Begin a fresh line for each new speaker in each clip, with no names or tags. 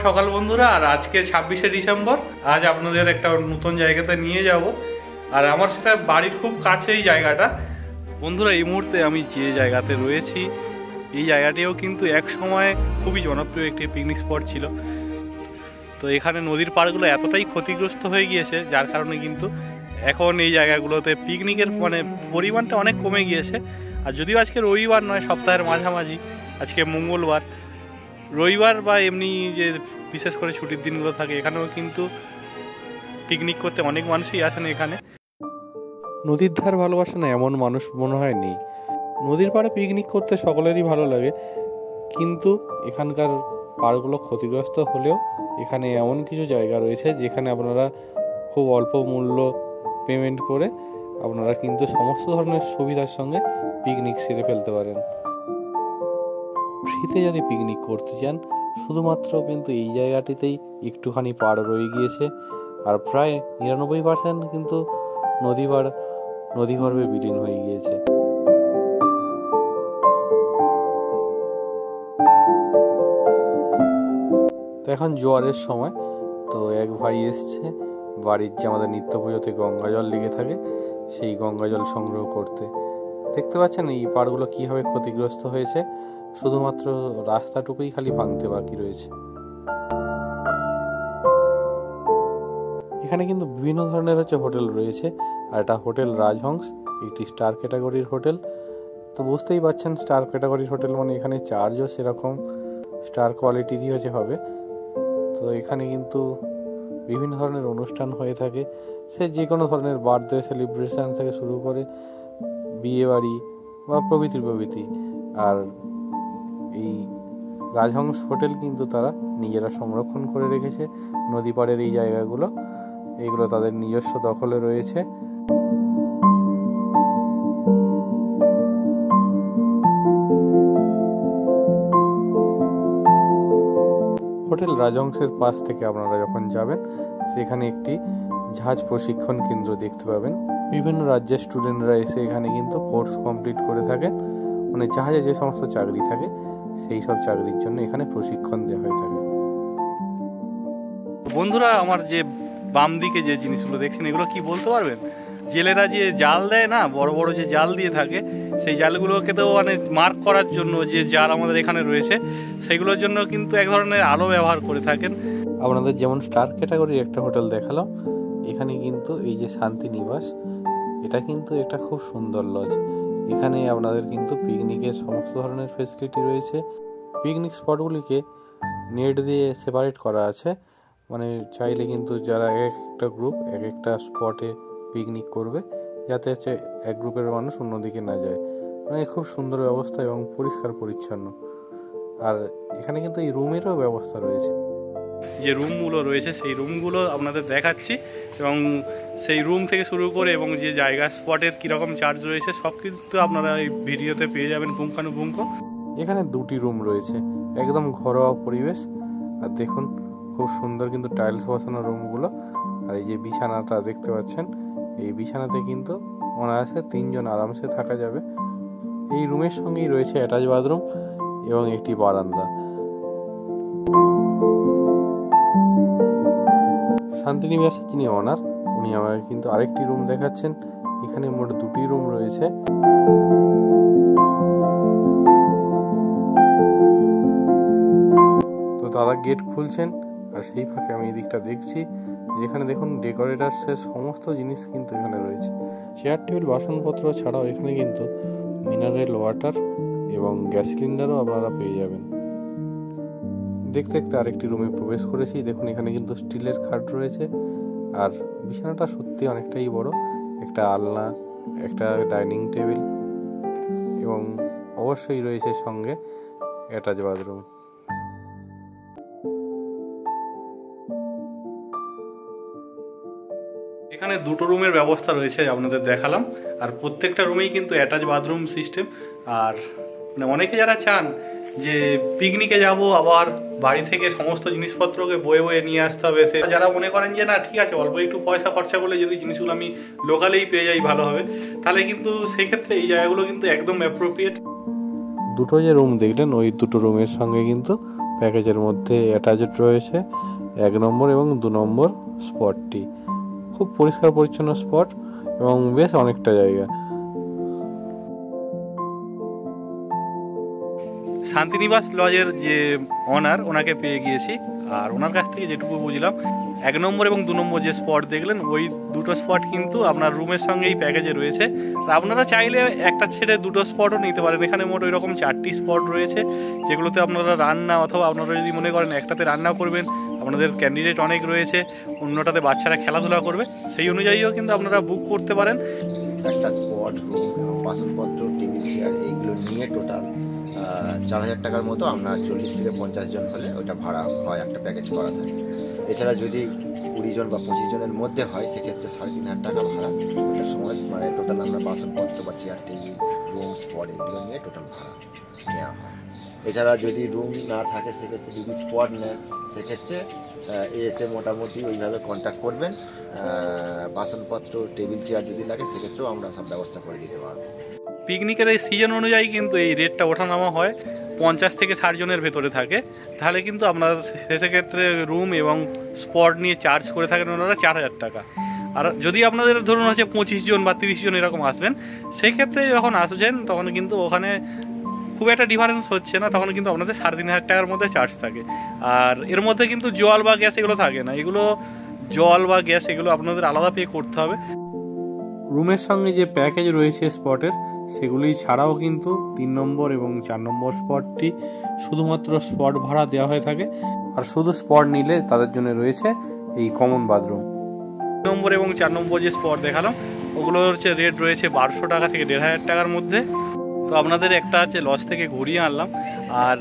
সকাল বন্ধুরা। আর আজকে 26শে ডিসেম্বর। আজ আপনাদের একটা নতুন জায়গাতে নিয়ে যাব। আর আমার সেটা বাড়ির খুব কাছেই জায়গাটা। বন্ধুরা, এই মুহূর্তে আমি যে জায়গাতে রয়েছি, এই জায়গাটিও কিন্তু এক সময় খুবই জনপ্রিয় একটি পিকনিক স্পট ছিল। তো এখানে নদীর পাড়গুলো এতটাই ক্ষতিগ্রস্ত হয়ে গিয়েছে, যার কারণে কিন্তু এখন এই জায়গাগুলোতে পিকনিকের পরিমাণটা অনেক কমে গিয়েছে। আর যদিও আজকে রবিবার নয়, সপ্তাহের মাঝামাঝি, আজকে মঙ্গলবার, রবিবার বা এমনি যে বিশেষ করে ছুটির দিনগুলো থাকে, এখানেও কিন্তু পিকনিক করতে অনেক মানুষই আসেন। এখানে নদীর ধার ভালোবাসে না এমন মানুষ মনে হয় নেই। নদীর পাড়ে পিকনিক করতে সকলেরই ভালো লাগে, কিন্তু এখানকার পাড়গুলো ক্ষতিগ্রস্ত হলেও এখানে এমন কিছু জায়গা রয়েছে যেখানে আপনারা খুব অল্প মূল্য পেমেন্ট করে আপনারা কিন্তু সমস্ত ধরনের সুবিধার সঙ্গে পিকনিক সেরে ফেলতে পারেন। ফ্রিতে যদি পিকনিক করতে চান, শুধুমাত্র কিন্তু এই জায়গাটিতেই একটুখানি পাড় রয়ে গিয়েছে। আর প্রায় 99% কিন্তু নদীগর্ভে বিলীন হয়ে গিয়েছে। তো এখন জোয়ারের সময়, তো এক ভাই এসছে বাড়ির যে আমাদের নিত্য পুজোতে গঙ্গা জল লেগে থাকে, সেই গঙ্গা জল সংগ্রহ করতে। দেখতে পাচ্ছেন এই পাড়গুলো কীভাবে ক্ষতিগ্রস্ত হয়েছে, শুধুমাত্র রাস্তাটুকুই খালি ভাঙতে বাকি রয়েছে। এখানে কিন্তু বিভিন্ন ধরনের হোটেল রয়েছে। আর এটা হোটেল রাজহংস, একটি স্টার ক্যাটাগরির হোটেল। তো বুঝতেই পারছেন, স্টার ক্যাটাগরির হোটেল মানে এখানে চার্জও সেরকম স্টার কোয়ালিটিরই হবে। তো এখানে কিন্তু বিভিন্ন ধরনের অনুষ্ঠান হয়ে থাকে, সে যে কোনো ধরনের বার্থডে সেলিব্রেশন থেকে শুরু করে বিয়ে বাড়ি বা প্রভৃতি। আর এই রাজহংস হোটেল কিন্তু তারা নিজেরা সংরক্ষণ করে রেখেছে নদী পাড়ের এই জায়গাগুলো। এইগুলো তাদের নিজস্ব দখলে রয়েছে। হোটেল রাজহংসের পাশ থেকে আপনারা যখন যাবেন, সেখানে একটি জাহাজ প্রশিক্ষণ কেন্দ্র দেখতে পাবেন। বিভিন্ন রাজ্যের স্টুডেন্টরা এসে এখানে কিন্তু কোর্স কমপ্লিট করে থাকেন। মানে জাহাজে যে সমস্ত চাকরি থাকে, সেই সব চাকরির জন্য এখানে প্রশিক্ষণ দেওয়া হয়ে থাকে। বন্ধুরা, আমার যে বাম দিকে যে জিনিসগুলো দেখছেন, এগুলো কি বলতে পারবেন? জেলেরা যে জাল দেয় না, বড় বড় যে জাল দিয়ে থাকে, সেই জালগুলোকে তো মানে মার্ক করার জন্য যে জাল আমাদের এখানে রয়েছে, সেগুলোর জন্য কিন্তু এক ধরনের আলো ব্যবহার করে থাকেন। আপনাদের যেমন স্টার ক্যাটাগরির একটা হোটেল দেখালাম, এখানে কিন্তু এই যে শান্তিনিবাস, এটা কিন্তু একটা খুব সুন্দর লজ। এখানে আপনাদের কিন্তু পিকনিকের সমস্ত ধরনের ফেসিলিটি রয়েছে। পিকনিক স্পটগুলিকে নেট দিয়ে সেপারেট করা আছে, মানে চাইলে কিন্তু যারা একটা গ্রুপ একটা স্পটে পিকনিক করবে, যাতে হচ্ছে এক গ্রুপের মানুষ অন্যদিকে না যায়। মানে খুব সুন্দর ব্যবস্থা এবং পরিষ্কার পরিচ্ছন্ন। আর এখানে কিন্তু এই রুমেরও ব্যবস্থা রয়েছে। যে রুমগুলো রয়েছে, সেই রুমগুলো আপনাদের দেখাচ্ছি, এবং সেই রুম থেকে শুরু করে এবং যে জায়গা স্পটের কীরকম চার্জ রয়েছে সব কিন্তু আপনারা এই ভিডিওতে পেয়ে যাবেন পুঙ্খানুপুঙ্খ। এখানে দুটি রুম রয়েছে, একদম ঘরোয়া পরিবেশ। আর দেখুন খুব সুন্দর কিন্তু টাইলস বসানো রুমগুলো। আর এই যে বিছানাটা দেখতে পাচ্ছেন, এই বিছানাতে কিন্তু অনায়াসে 3 জন আরামসে থাকা যাবে। এই রুমের সঙ্গেই রয়েছে অ্যাটাচ বাথরুম এবং একটি বারান্দা। শান্তিনিবাসের যিনি অনার, উনি আমাকে কিন্তু আরেকটি রুম দেখাচ্ছেন। এখানে মোট 2টি রুম রয়েছে। তো দাদা গেট খুলছেন, আর সেই ফাঁকে আমি এই দিকটা দেখছি, যেখানে দেখুন ডেকোরেটার্সের সমস্ত জিনিস কিন্তু এখানে রয়েছে। চেয়ার টেবিল বাসনপত্র ছাড়াও এখানে কিন্তু মিনারেল ওয়াটার এবং গ্যাস সিলিন্ডারও আপনারা পেয়ে যাবেন। দেখতে দেখতে আরেকটি রুমে প্রবেশ করেছি। দেখুন এখানে কিন্তু স্টিলের খাট রয়েছে। আর বিছানাটা সত্যি অনেকটাই বড়, একটা আলনা, একটা ডাইনিং টেবিল এবং অবশ্যই রয়েছে সঙ্গে অ্যাটাচ বাথরুম। এখানে 2টো রুমের ব্যবস্থা রয়েছে, আপনাদের দেখালাম। আর প্রত্যেকটা রুমেই কিন্তু অ্যাটাচ বাথরুম সিস্টেম। আর মানে অনেকে যারা চান যে পিকনিকে যাব, আবার বাড়ি থেকে সমস্ত জিনিসপত্রকে বয়ে বয়ে নিয়ে আসতে হবে, সে যারা মনে করেন যে না ঠিক আছে অল্প একটু পয়সা খরচা করলে যদি জিনিসগুলো আমি লোকালেই পেয়ে যাই ভালো হবে, তাহলে কিন্তু সেক্ষেত্রে এই জায়গাগুলো কিন্তু একদম অ্যাপ্রোপ্রিয়েট। দুটো যে রুম দেখলেন, ওই দুটো রুমের সঙ্গে কিন্তু
প্যাকেজের মধ্যে অ্যাটাচড রয়েছে 1 নম্বর এবং 2 নম্বর স্পটটি। খুব পরিষ্কার পরিচ্ছন্ন স্পট এবং বেশ অনেকটা জায়গা।
শান্তিনিবাস লজের যে অনার, ওনাকে পেয়ে গিয়েছি। আর ওনার কাছ থেকে যেটুকু বুঝলাম, 1 নম্বর এবং 2 নম্বর যে স্পট দেখলেন, ওই দুটো স্পট কিন্তু আপনার রুমের সঙ্গেই প্যাকেজে রয়েছে। আর আপনারা চাইলে একটা ছেড়ে দুটো স্পটও নিতে পারেন। এখানে মোট ওই রকম 4টি স্পট রয়েছে, যেগুলোতে আপনারা রান্না, অথবা আপনারা যদি মনে করেন একটাতে রান্না করবেন, আপনাদের ক্যান্ডিডেট অনেক রয়েছে, অন্যটাতে বাচ্চারা খেলাধুলা করবে, সেই অনুযায়ীও কিন্তু আপনারা বুক করতে পারেন।
একটা স্পট, রুম, বাসনপত্র, টেবিল, চেয়ার এইগুলো নিয়ে টোটাল 4000 টাকার মতো আমরা 40 থেকে 50 জন হলে ওটা ভাড়া হয়, একটা প্যাকেজ করা থাকে। এছাড়া যদি 20 জন বা 25 জনের মধ্যে হয়, সেক্ষেত্রে 3500 টাকা ভাড়া। ওটার সময় মানে টোটাল আমরা বাসনপত্র বা চেয়ার, টেবিল, রুম, স্পট এগুলো নিয়ে টোটাল ভাড়া নেওয়া হয়। এছাড়া যদি রুম না থাকে, সেক্ষেত্রে যদি স্পট নেন, সেক্ষেত্রে এসে মোটামুটি ওইভাবে কন্ট্যাক্ট করবেন। বাসনপত্র, টেবিল, চেয়ার যদি লাগে, সেক্ষেত্রেও আমরা সব ব্যবস্থা করে দিতে পারবো।
পিকনিকের এই সিজন অনুযায়ী কিন্তু এই রেটটা ওঠানামা হয়, 50 থেকে 60 জনের ভেতরে থাকে। তাহলে কিন্তু আপনার সেক্ষেত্রে রুম এবং স্পট নিয়ে চার্জ করে থাকেন ওনারা 4000 টাকা। আর যদি আপনাদের ধরুন হচ্ছে 25 জন বা 30 জন এরকম আসবেন, সেই ক্ষেত্রে যখন আসছেন তখন কিন্তু ওখানে খুব একটা ডিফারেন্স হচ্ছে না, তখন কিন্তু আপনাদের 3500 টাকার মধ্যে চার্জ থাকে। আর এর মধ্যে কিন্তু জল বা গ্যাস এগুলো থাকে না। এগুলো জল বা গ্যাস এগুলো আপনাদের আলাদা পে করতে হবে।
রুমের সঙ্গে যে প্যাকেজ রয়েছে স্পটের, সেগুলি ছাড়াও কিন্তু 3 নম্বর এবং 4 নম্বর স্পটটি শুধুমাত্র স্পট ভাড়া দেওয়া হয়ে থাকে। আর শুধু স্পট নিলে তাদের জন্য রয়েছে এই কমন বাথরুম।
2 নম্বর এবং 4 নম্বর যে স্পট দেখালাম, ওগুলোর হচ্ছে রেট রয়েছে 1200 টাকা থেকে 1500 টাকার মধ্যে। তো আপনাদের একটা হচ্ছে লজ থেকে ঘুরিয়ে আনলাম। আর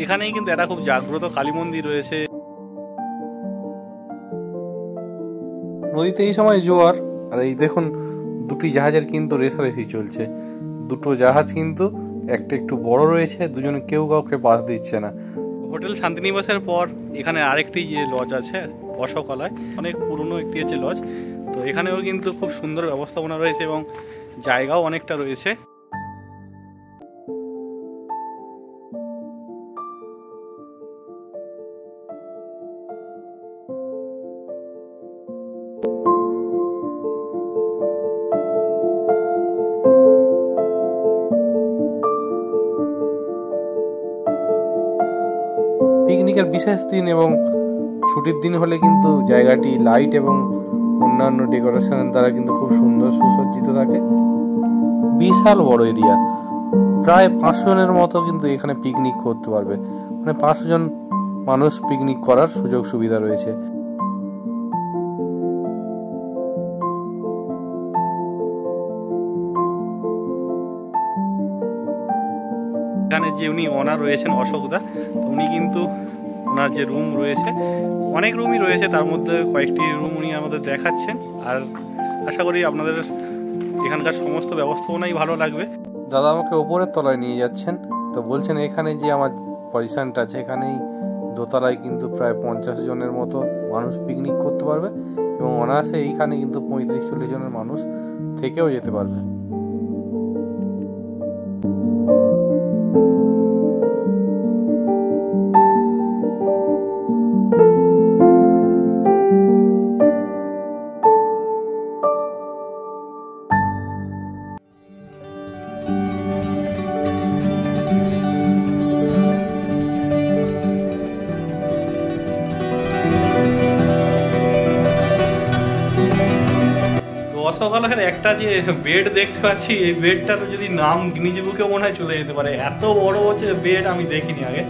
এখানেই কিন্তু একটা খুব জাগ্রত কালী মন্দির রয়েছে।
নদীতে এই সময় জোয়ার, আর এই দেখুন দুটি জাহাজের কিন্তু রেসারেসি চলছে। দুটো জাহাজ কিন্তু একটা একটু বড় রয়েছে, দুজনে কেউ কাউকে বাস দিচ্ছে না।
হোটেল শান্তিনিবাসের পর এখানে আরেকটি যে লজ আছে অশোকালয়, অনেক পুরনো একটি হচ্ছে লজ। তো এখানেও কিন্তু খুব সুন্দর ব্যবস্থাপনা রয়েছে এবং জায়গাও অনেকটা রয়েছে।
পিকনিকের বিশেষ দিন এবং ছুটির দিন হলে কিন্তু জায়গাটি লাইট এবং অন্যান্য ডেকোরেশনের দ্বারা কিন্তু খুব সুন্দর সুসজ্জিত থাকে। বিশাল বড় এরিয়া, প্রায় 500 জনের মতো কিন্তু এখানে পিকনিক করতে পারবে। মানে 500 জন মানুষ পিকনিক করার সুযোগ সুবিধা রয়েছে।
এখানে যে উনি ওনার রয়েছেন অশোকদা, উনি কিন্তু ওনার যে রুম রয়েছে, অনেক রুমই রয়েছে, তার মধ্যে কয়েকটি রুম উনি আমাদের দেখাচ্ছেন। আর আশা করি আপনাদের এখানকার সমস্ত ব্যবস্থাপনাই ভালো লাগবে।
দাদা আমাকে ওপরের তলায় নিয়ে যাচ্ছেন, তো বলছেন এখানে যে আমার পজিশনটা আছে, এখানেই দোতলায় কিন্তু প্রায় 50 জনের মতো মানুষ পিকনিক করতে পারবে এবং অনায়াসে এইখানে কিন্তু 35-40 জনের মানুষ থেকেও যেতে পারবে।
অশোকালয়ের একটা যে বেড দেখতে পাচ্ছি, এই বেডটার যদি নাম গিনিজ বুকে মনে হয় চলে যেতে পারে, এত বড় হচ্ছে বেড আমি দেখিনি আগে।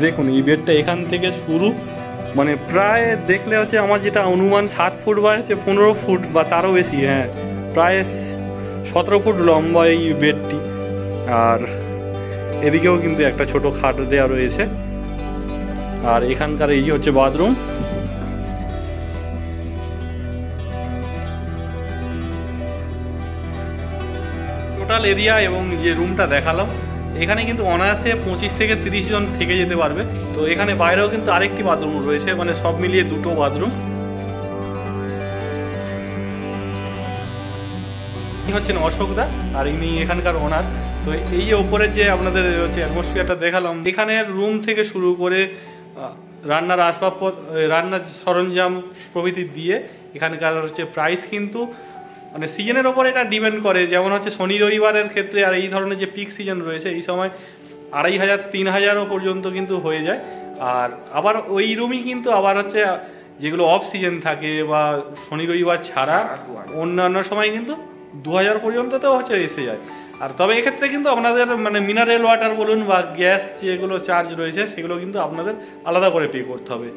দেখুন এই বেডটা এখান থেকে শুরু, মানে প্রায় দেখলে হচ্ছে আমার যেটা অনুমান 7 ফুট বা হচ্ছে 15 ফুট বা তারও বেশি, হ্যাঁ প্রায় 17 ফুট লম্বা এই বেডটি। আর এদিকেও কিন্তু একটা ছোট খাট দেওয়া রয়েছে। আর এখানকার এই হচ্ছে বাথরুম। টোটাল এরিয়া এবং যে রুমটা দেখালাম, এখানে কিন্তু অনায়াসে 25 থেকে 30 জন থেকে যেতে পারবে। তো এখানে বাইরেও কিন্তু আরেকটি বাথরুম রয়েছে, মানে সব মিলিয়ে 2টো বাথরুম। ইনি হচ্ছেন অশোকদা, আর ইনি এখানকার ওনার। তো এই যে ওপরের যে আপনাদের হচ্ছে অ্যাটমসফিয়ারটা দেখালাম, এখানের রুম থেকে শুরু করে রান্নার আসবাবপত্র, রান্নার সরঞ্জাম প্রভৃতি দিয়ে এখানকার হচ্ছে প্রাইস কিন্তু মানে সিজনের ওপর এটা ডিপেন্ড করে। যেমন হচ্ছে শনি রবিবারের ক্ষেত্রে আর এই ধরনের যে পিক সিজন রয়েছে এই সময় 2500 3000 পর্যন্ত কিন্তু হয়ে যায়। আর আবার ওই রুমই কিন্তু আবার হচ্ছে যেগুলো অফ সিজন থাকে বা শনি রবিবার ছাড়া অন্যান্য সময় কিন্তু 2000 পর্যন্ততেও হচ্ছে এসে যায়। আর তবে এক্ষেত্রে কিন্তু আপনাদের মানে মিনারেল ওয়াটার বলুন বা গ্যাস যেগুলো চার্জ রয়েছে সেগুলো কিন্তু আপনাদের আলাদা করে পে করতে হবে।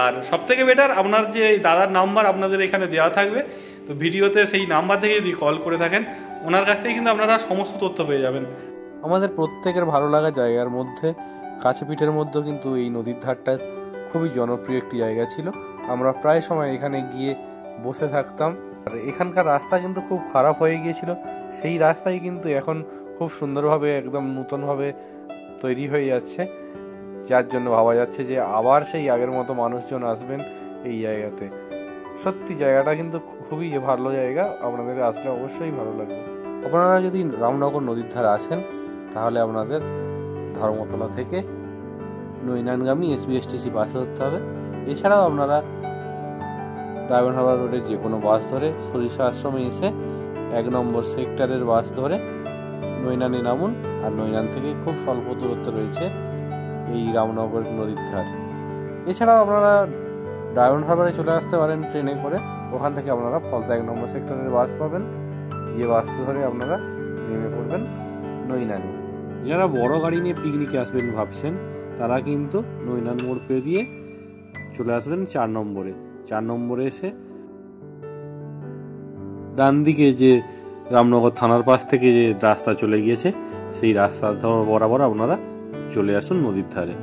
আর সবথেকে বেটার আপনার যে দাদার নাম্বার আপনাদের এখানে দেওয়া থাকবে, তো ভিডিওতে সেই নাম্বার থেকে যদি কল করে থাকেন ওনার কাছ থেকে কিন্তু আপনারা সমস্ত তথ্য পেয়ে যাবেন।
আমাদের প্রত্যেকের ভালো লাগা জায়গার মধ্যে কাছেপিঠের মধ্যেও কিন্তু এই নদীর ধারটা খুবই জনপ্রিয় একটি জায়গা ছিল। আমরা প্রায় সময় এখানে গিয়ে বসে থাকতাম। আর এখানকার রাস্তা কিন্তু খুব খারাপ হয়ে গিয়েছিল, সেই রাস্তাই কিন্তু এখন খুব সুন্দরভাবে একদম নূতনভাবে তৈরি হয়ে যাচ্ছে, যার জন্য ভাবা যাচ্ছে যে আবার সেই আগের মতো মানুষজন আসবেন এই জায়গাতে। সত্যি জায়গাটা কিন্তু খুবই ভালো জায়গা, আপনাদের আসলে অবশ্যই ভালো লাগবে। আপনারা যদি রামনগর নদীর ধারে আসেন তাহলে আপনাদের ধর্মতলা থেকে নৈনানগামী SBSTC বাসে উঠতে হবে। এছাড়াও আপনারা ডায়মন্ড হারবার রোডে যে কোনো বাস ধরে সরিষা আশ্রমে এসে 1 নম্বর সেক্টরের বাস ধরে নৈনানে নামুন। আর নৈনান থেকে খুব স্বল্প দূরত্ব রয়েছে এই রামনগর নদীর ধার। এছাড়াও আপনারা ডায়মন্ড হারবারে চলে আসতে পারেন ট্রেনে করে, ওখান থেকে আপনারা ফলতা 1 নম্বর সেক্টরের বাস পাবেন, যে বাস ধরে আপনারা নেমে পড়বেন নৈনানে। যারা বড় গাড়ি নিয়ে পিকনিকে আসবেন ভাবছেন তারা কিন্তু নৈনান মোড় পেরিয়ে চলে আসবেন 4 নম্বরে। 4 নম্বরে এসে ডান দিকে যে রামনগর থানার পাশ থেকে যে রাস্তা চলে গিয়েছে সেই রাস্তা বরাবর আপনারা চলে আসুন নদীর ধারে।